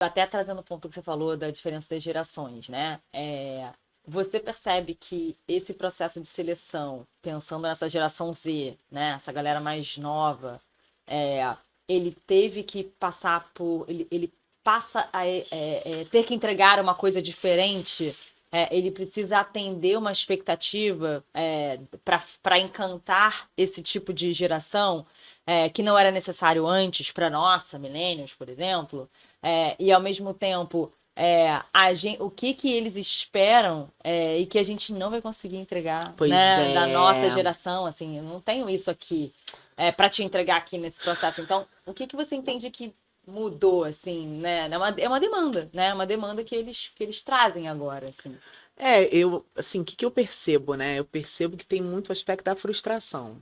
Até trazendo o ponto que você falou da diferença das gerações, né? Você percebe que esse processo de seleção, pensando nessa geração Z, né? Essa galera mais nova, ele teve que passar por. Ele passa a ter que entregar uma coisa diferente. Ele precisa atender uma expectativa para encantar esse tipo de geração que não era necessário antes para nossa, millennials, por exemplo. E ao mesmo tempo o que eles esperam e que a gente não vai conseguir entregar, Pois né, da nossa é. geração, assim, eu não tenho isso aqui para te entregar aqui nesse processo. Então, o que você entende que mudou, assim, né? É uma demanda, né? É uma demanda que eles trazem agora, assim. Eu, assim, o que que eu percebo, né? Eu percebo que tem muito aspecto da frustração.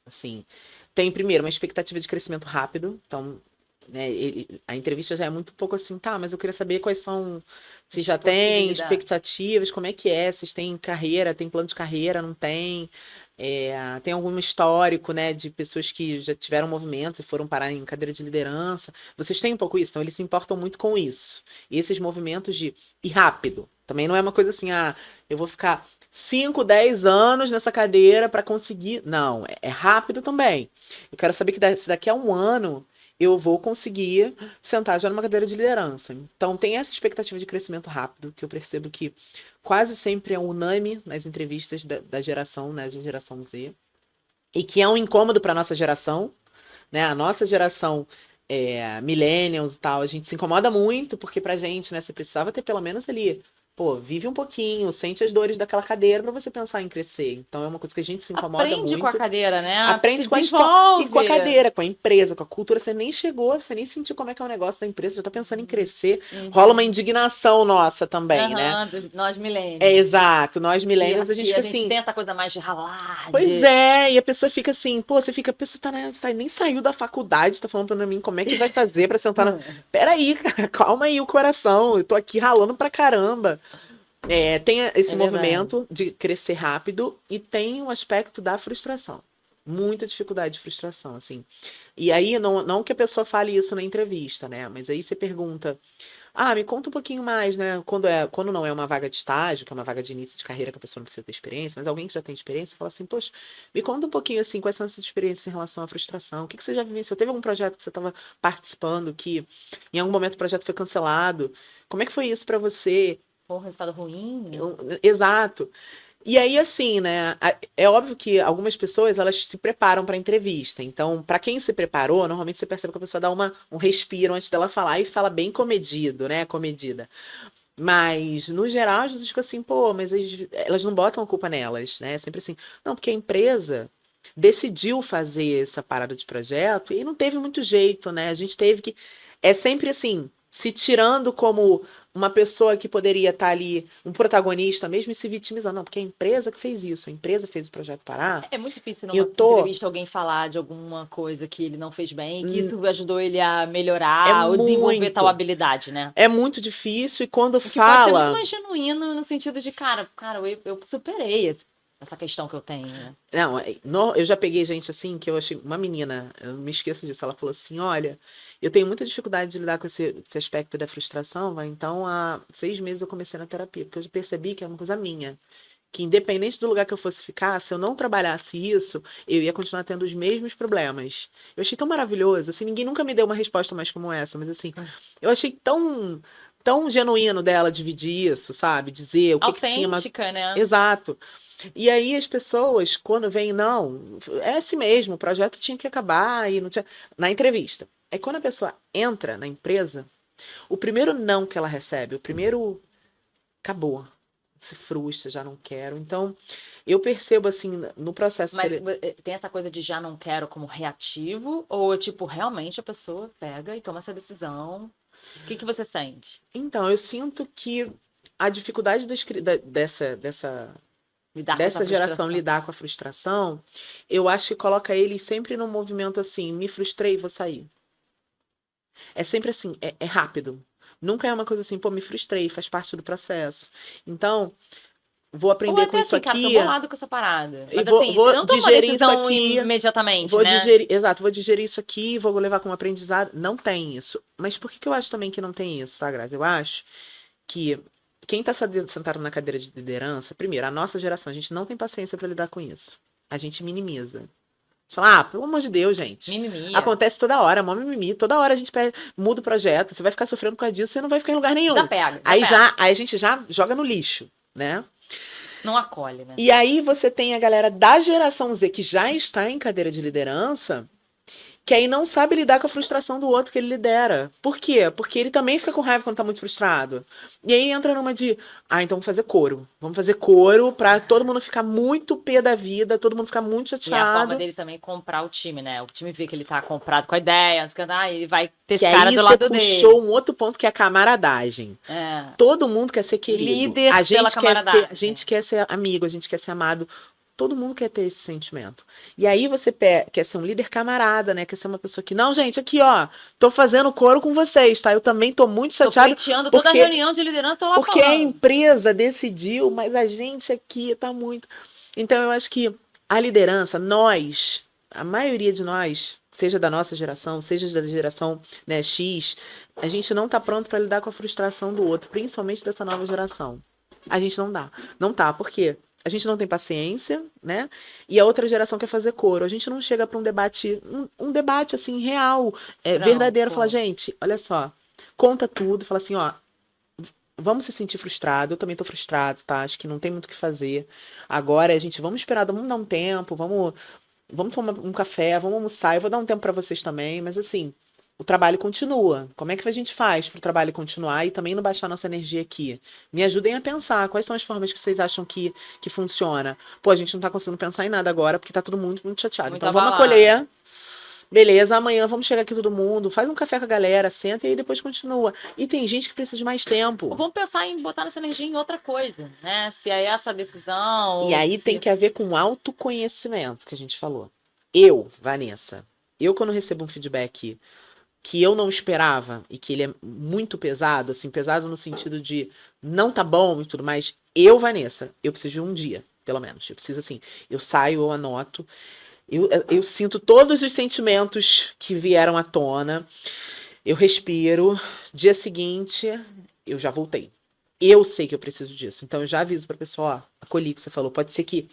Assim, tem primeiro uma expectativa de crescimento rápido, então, né, a entrevista já é muito pouco assim, tá, mas eu queria saber quais são, se As já tem possibilidades. expectativas, como é que é, vocês têm carreira, tem plano de carreira, não tem? Tem algum histórico, né, de pessoas que já tiveram movimento e foram parar em cadeira de liderança. Vocês têm um pouco isso, então eles se importam muito com isso. E esses movimentos de ir rápido. Também não é uma coisa assim, eu vou ficar 5, 10 anos nessa cadeira para conseguir. Não, é rápido também. Eu quero saber que se daqui a um ano eu vou conseguir sentar já numa cadeira de liderança. Então tem essa expectativa de crescimento rápido, que eu percebo que quase sempre é unânime nas entrevistas da geração, né, da geração Z, e que é um incômodo para nossa geração, né? A nossa geração millennials e tal, a gente se incomoda muito, porque pra gente, né, você precisava ter pelo menos ali, pô, vive um pouquinho, sente as dores daquela cadeira pra você pensar em crescer. Então é uma coisa que a gente se incomoda Aprende com a muito. cadeira, né? Se Aprende com a história e com a desenvolve. cadeira, com a empresa, com a cultura. Você nem chegou, você nem sentiu como é que é o negócio da empresa, já tá pensando em crescer. Rola uma Uhum. indignação nossa também, né? Aham, nós É millennials. exato. Nós Que, millennials, a gente que fica a gente assim, tem essa coisa mais de ralar, pois de. é, e a pessoa fica assim, pô, você fica, a pessoa tá, né, nem saiu da faculdade, tá falando pra mim como é que vai fazer pra sentar na. Peraí, cara, calma aí o coração, eu tô aqui ralando pra caramba. Tem esse É verdade. movimento de crescer rápido e tem um aspecto da frustração. Muita dificuldade de frustração, assim. E aí, não que a pessoa fale isso na entrevista, né? Mas aí você pergunta, me conta um pouquinho mais, né? Quando não é uma vaga de estágio, que é uma vaga de início de carreira que a pessoa não precisa ter experiência, mas alguém que já tem experiência fala assim, poxa, me conta um pouquinho assim, quais são essas experiências em relação à frustração? O que você já vivenciou? Teve algum projeto que você estava participando que em algum momento o projeto foi cancelado? Como é que foi isso para você? Foi um resultado ruim, né? Exato. E aí, assim, né? É óbvio que algumas pessoas elas se preparam para a entrevista. Então, para quem se preparou, normalmente você percebe que a pessoa dá um respiro antes dela falar e fala bem comedido, né? Comedida. Mas, no geral, as pessoas ficam assim, pô, mas elas não botam a culpa nelas, né? É sempre assim, não, porque a empresa decidiu fazer essa parada de projeto e não teve muito jeito, né? A gente teve que. É sempre assim, se tirando como uma pessoa que poderia estar ali, um protagonista mesmo, e se vitimizando. Não, porque a empresa que fez isso, a empresa fez o projeto parar. É muito difícil Eu numa tô. entrevista alguém falar de alguma coisa que ele não fez bem e que hum, isso ajudou ele a É melhorar ou desenvolver tal muito. habilidade, né? É muito difícil, e quando O que pode ser muito fala. mais genuíno no sentido de, cara, eu superei essa questão que eu tenho, né? Não, eu já peguei gente assim que eu achei. Uma menina, eu não me esqueço disso, ela falou assim: olha, eu tenho muita dificuldade de lidar com esse aspecto da frustração, então há 6 meses eu comecei na terapia, porque eu já percebi que é uma coisa minha. Que independente do lugar que eu fosse ficar, se eu não trabalhasse isso, eu ia continuar tendo os mesmos problemas. Eu achei tão maravilhoso, assim, ninguém nunca me deu uma resposta mais como essa, mas assim, eu achei tão genuíno dela dividir isso, sabe? Dizer o que que tinha. Autêntica, né? Exato. E aí as pessoas, quando vêm, não, é assim mesmo, o projeto tinha que acabar e não tinha. Na entrevista. É quando a pessoa entra na empresa, o primeiro não que ela recebe, o primeiro acabou. Se frustra, já não quero. Então, eu percebo assim, no processo. Mas tem essa coisa de já não quero como reativo, ou tipo, realmente a pessoa pega e toma essa decisão. O que você sente? Então, eu sinto que a dificuldade Lidar com essa dessa geração frustração. lidar com a frustração, eu acho que coloca eles sempre num movimento assim, me frustrei, vou sair. É sempre assim, é rápido. Nunca é uma coisa assim, pô, me frustrei, faz parte do processo. Então, vou Ou aprender com até isso assim, cara, tô aqui, bolado com essa parada. e Mas vou, assim, você vou não toma uma digerir isso decisão aqui, imediatamente, vou né? digerir, exato, vou digerir isso aqui, vou levar como aprendizado. Não tem isso. Mas por que que eu acho também que não tem isso, tá, Grazi? Eu acho que quem está sentado na cadeira de liderança, primeiro, a nossa geração, a gente não tem paciência para lidar com isso. A gente minimiza. Você fala, pelo amor de Deus, gente. Mimimi. Acontece toda hora, mó mimimi. Toda hora a gente muda o projeto, você vai ficar sofrendo por causa disso, você não vai ficar em lugar nenhum. Desapega, Aí desapega. aí a gente já joga no lixo, né? Não acolhe, né? E aí você tem a galera da geração Z que já está em cadeira de liderança, que aí não sabe lidar com a frustração do outro que ele lidera. Por quê? Porque ele também fica com raiva quando tá muito frustrado. E aí entra numa de, então vamos fazer coro. Vamos fazer coro pra todo mundo ficar muito pé da vida, todo mundo ficar muito E é a forma chateado. dele também comprar o time, né? O time vê que ele tá comprado com a ideia, ele vai ter Que esse cara aí do você lado dele. puxou um outro ponto que é a camaradagem. É. Todo mundo quer ser querido. Líder A pela gente camaradagem. a gente quer ser amigo, a gente quer ser amado. Todo mundo quer ter esse sentimento. E aí você quer ser um líder camarada, né? Quer ser uma pessoa que, não, gente, aqui, ó, tô fazendo coro com vocês, tá? Eu também tô muito Tô chateado. pleiteando toda a reunião de liderança, tô lá Porque a falando. empresa decidiu, mas a gente aqui tá muito. Então eu acho que a liderança, nós, a maioria de nós, seja da nossa geração, seja da geração, né, X, a gente não tá pronto para lidar com a frustração do outro, principalmente dessa nova geração. A gente não dá. Não tá. Por quê? A gente não tem paciência, né? E a outra geração quer fazer coro. A gente não chega para um debate, um debate assim real, verdadeiro, falar, gente, olha só, conta tudo, fala assim, ó, vamos se sentir frustrado, eu também tô frustrado, tá? Acho que não tem muito o que fazer. Agora a gente vamos esperar, vamos dar um tempo, vamos tomar um café, vamos almoçar, eu vou dar um tempo para vocês também, mas assim, o trabalho continua. Como é que a gente faz para o trabalho continuar e também não baixar nossa energia aqui? Me ajudem a pensar quais são as formas que vocês acham que funciona. Pô, a gente não tá conseguindo pensar em nada agora porque tá todo mundo muito chateado. Muito Então vamos abalado. acolher. Beleza, amanhã vamos chegar aqui todo mundo, faz um café com a galera, senta e aí depois continua. E tem gente que precisa de mais tempo. Vamos pensar em botar nossa energia em outra coisa, né? Se é essa a decisão. E aí tem que haver com autoconhecimento que a gente falou. Eu, Vanessa, quando recebo um feedback que eu não esperava e que ele é muito pesado, assim, pesado no sentido de não tá bom e tudo mais, Vanessa, eu preciso de um dia, pelo menos. Eu preciso, assim, eu saio, eu anoto, eu sinto todos os sentimentos que vieram à tona, eu respiro, dia seguinte, eu já voltei. Eu sei que eu preciso disso. Então eu já aviso pra pessoa, ó, acolhi que você falou. Pode ser que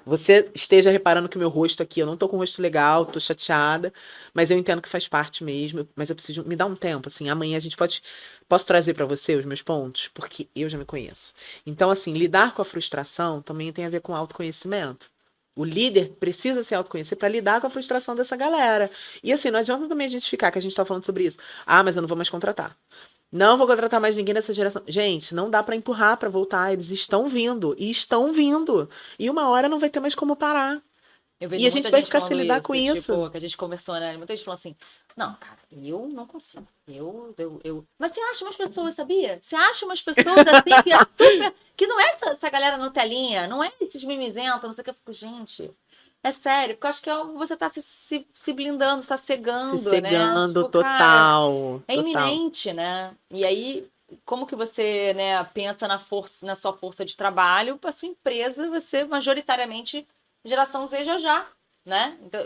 você esteja reparando que o meu rosto aqui, eu não tô com o rosto legal, tô chateada, mas eu entendo que faz parte mesmo, mas eu preciso me dar um tempo, assim, amanhã a gente posso trazer pra você os meus pontos, porque eu já me conheço. Então assim, lidar com a frustração também tem a ver com autoconhecimento. O líder precisa se autoconhecer para lidar com a frustração dessa galera. E assim, não adianta também a gente ficar, que a gente tá falando sobre isso. Mas eu não vou mais contratar. Não vou contratar mais ninguém dessa geração. Gente, não dá para empurrar para voltar. Eles estão vindo. E estão vindo. E uma hora não vai ter mais como parar. Eu E vejo a gente muita vai gente ficar sem falando lidar isso, com isso. tipo, que a gente conversou, né? Muita gente falou assim, não, cara, eu não consigo. Mas você acha umas pessoas, sabia? Você acha umas pessoas assim que é super. Que não é essa galera Nutelinha, não é esses mimizentos, não sei o que. Eu fico, gente, é sério, porque eu acho que você tá se blindando, se tá cegando, Se né? cegando Tipo, cara, total. é Total. iminente, né? E aí, como que você, né, pensa na sua força de trabalho, a sua empresa, você majoritariamente geração Z já, né? Então,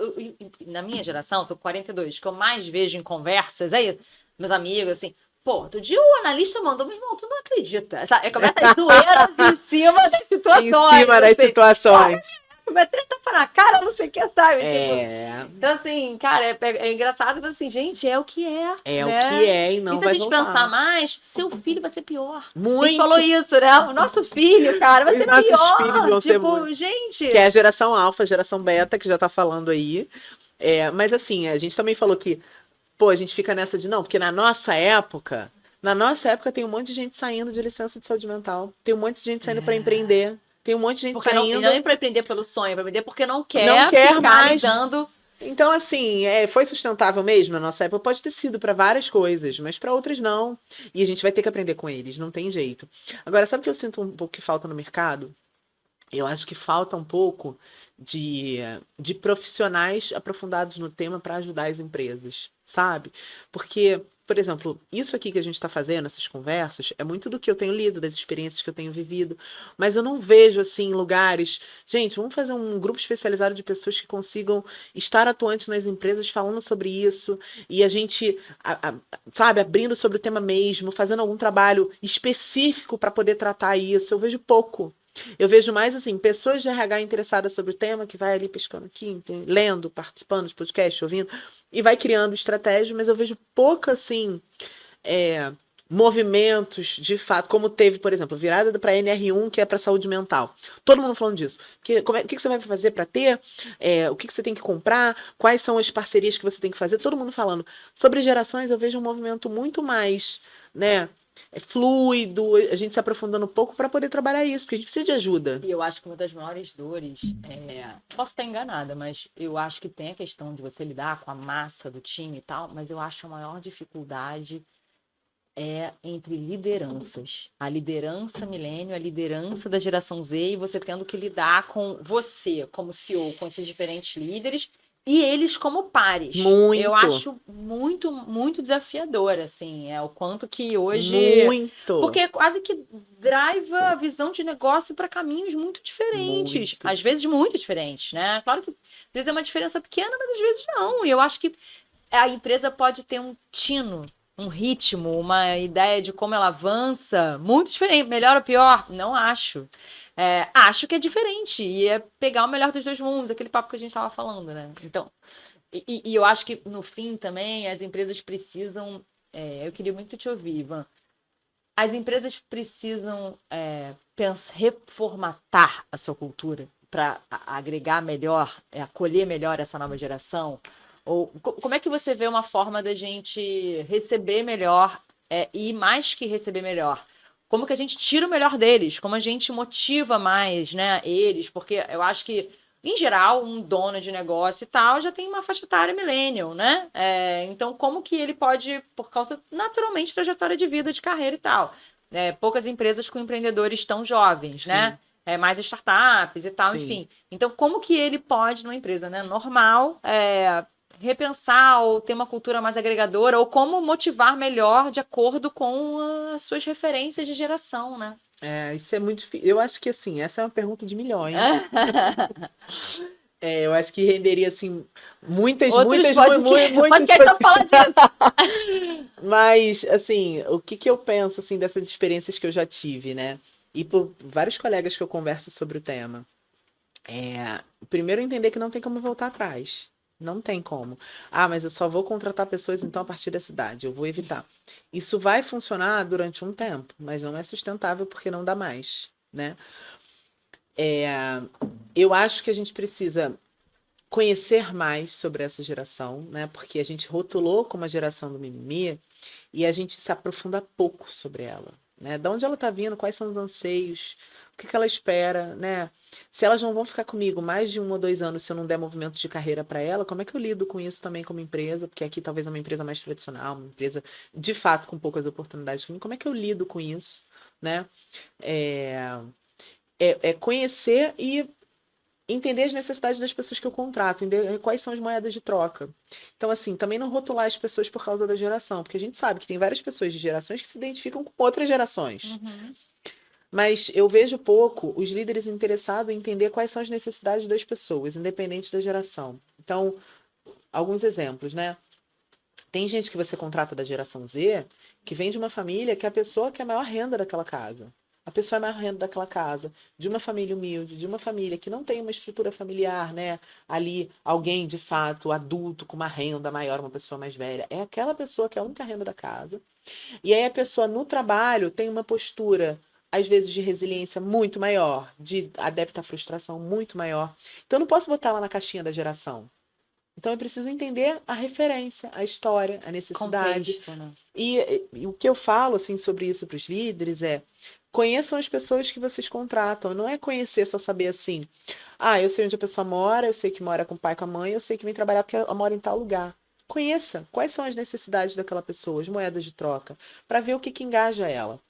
na minha geração, tô com 42, o que eu mais vejo em conversas, aí, meus amigos, assim, pô, outro dia o analista mandou, meu irmão, tu não acredita. Sabe? Começa as zoeiras em cima das situações. Em cima das assim, situações. Mas treta pra na cara, não sei o que, sabe? É. Tipo, então, assim, cara, é engraçado, mas assim, gente, é o que é. É né? o que é e não E se a vai gente voltar. pensar mais, seu filho vai ser pior. A gente Muito. falou isso, né? O nosso filho, cara, vai Os ser nossos pior. filhos vão ser Tipo, muito. gente. Que é a geração alfa, a geração beta, que já tá falando aí. Mas assim, a gente também falou que, pô, a gente fica nessa de não, porque na nossa época tem um monte de gente saindo de licença de saúde mental. Tem um monte de gente saindo para empreender. Tem um monte de gente Porque não, e saindo. não é pra empreender pelo sonho, é pra empreender porque não Não quer ficar mais. lidando. Então, assim, foi sustentável mesmo na nossa época? Pode ter sido para várias coisas, mas para outras não. E a gente vai ter que aprender com eles, não tem jeito. Agora, sabe o que eu sinto um pouco que falta no mercado? Eu acho que falta um pouco de profissionais aprofundados no tema para ajudar as empresas, sabe? Porque por exemplo, isso aqui que a gente está fazendo, essas conversas, é muito do que eu tenho lido, das experiências que eu tenho vivido, mas eu não vejo, assim, lugares... Gente, vamos fazer um grupo especializado de pessoas que consigam estar atuantes nas empresas falando sobre isso, e a gente, sabe, abrindo sobre o tema mesmo, fazendo algum trabalho específico para poder tratar isso. Eu vejo pouco. Eu vejo mais, assim, pessoas de RH interessadas sobre o tema, que vai ali pescando aqui, lendo, participando de podcast, ouvindo, e vai criando estratégia, mas eu vejo pouco, assim, movimentos, de fato, como teve, por exemplo, virada para NR1, que é para saúde mental. Todo mundo falando disso. O que você vai fazer para ter? O que você tem que comprar? Quais são as parcerias que você tem que fazer? Todo mundo falando. Sobre gerações, eu vejo um movimento muito mais, né, fluido, a gente se aprofundando um pouco para poder trabalhar isso, porque a gente precisa de ajuda. E eu acho que uma das maiores dores, posso estar enganada, mas eu acho que tem a questão de você lidar com a massa do time e tal, mas eu acho a maior dificuldade entre lideranças. A liderança milênio, a liderança da geração Z, e você tendo que lidar com você, como CEO, com esses diferentes líderes, e eles como pares. Muito. Eu acho muito, muito desafiador, assim, o quanto que hoje... Muito. Porque quase que driva a visão de negócio para caminhos muito diferentes. Muito. Às vezes muito diferentes, né? Claro que às vezes é uma diferença pequena, mas às vezes não. E eu acho que a empresa pode ter um tino, um ritmo, uma ideia de como ela avança muito diferente. Melhor ou pior? Não acho. Acho que é diferente. E é pegar o melhor dos dois mundos, aquele papo que a gente estava falando, né? Então, e eu acho que no fim também as empresas precisam. Eu queria muito te ouvir, Ivan. As empresas precisam reformatar a sua cultura para agregar melhor, acolher melhor essa nova geração? Ou como é que você vê uma forma da gente receber melhor e mais que receber melhor? Como que a gente tira o melhor deles? Como a gente motiva mais, né, eles? Porque eu acho que, em geral, um dono de negócio e tal já tem uma faixa etária millennial, né? Então, como que ele pode, por causa, naturalmente, trajetória de vida, de carreira e tal. Poucas empresas com empreendedores tão jovens, Sim. né? Mais startups e tal, Sim. enfim. Então, como que ele pode, numa empresa, né, normal, repensar ou ter uma cultura mais agregadora, ou como motivar melhor de acordo com as suas referências de geração, né? Isso é muito difícil. Eu acho que, assim, essa é uma pergunta de milhões. Eu acho que renderia, assim, muitas podcasts falar disso. Mas, assim, o que eu penso, assim, dessas experiências que eu já tive, né? E por vários colegas que eu converso sobre o tema. Primeiro, entender que não tem como voltar atrás. Não tem como. Mas eu só vou contratar pessoas, então, a partir da cidade. Eu vou evitar. Isso vai funcionar durante um tempo, mas não é sustentável porque não dá mais, né? Eu acho que a gente precisa conhecer mais sobre essa geração, né? Porque a gente rotulou como a geração do mimimi e a gente se aprofunda pouco sobre ela, né? De onde ela está vindo, quais são os anseios, o que ela espera, né? Se elas não vão ficar comigo mais de 1 ou 2 anos se eu não der movimento de carreira para ela, como é que eu lido com isso também como empresa? Porque aqui talvez é uma empresa mais tradicional, uma empresa de fato com poucas oportunidades. Como é que eu lido com isso, né? Conhecer e entender as necessidades das pessoas que eu contrato, entender quais são as moedas de troca. Então, assim, também não rotular as pessoas por causa da geração, porque a gente sabe que tem várias pessoas de gerações que se identificam com outras gerações. Uhum. Mas eu vejo pouco os líderes interessados em entender quais são as necessidades das pessoas, independente da geração. Então, alguns exemplos, né? Tem gente que você contrata da geração Z que vem de uma família que é a pessoa que é a maior renda daquela casa. A pessoa é a maior renda daquela casa, de uma família humilde, de uma família que não tem uma estrutura familiar, né? Ali, alguém de fato adulto com uma renda maior, uma pessoa mais velha. É aquela pessoa que é a única renda da casa. E aí a pessoa no trabalho tem uma postura, às vezes, de resiliência muito maior, de adepta à frustração muito maior. Então eu não posso botar ela na caixinha da geração. Então eu preciso entender a referência, a história, a necessidade. Contexto, né? E o que eu falo assim sobre isso para os líderes é: conheçam as pessoas que vocês contratam. Não é conhecer só saber assim, eu sei onde a pessoa mora, eu sei que mora com o pai e com a mãe, eu sei que vem trabalhar porque ela mora em tal lugar. Conheça quais são as necessidades daquela pessoa, as moedas de troca, para ver o que engaja ela.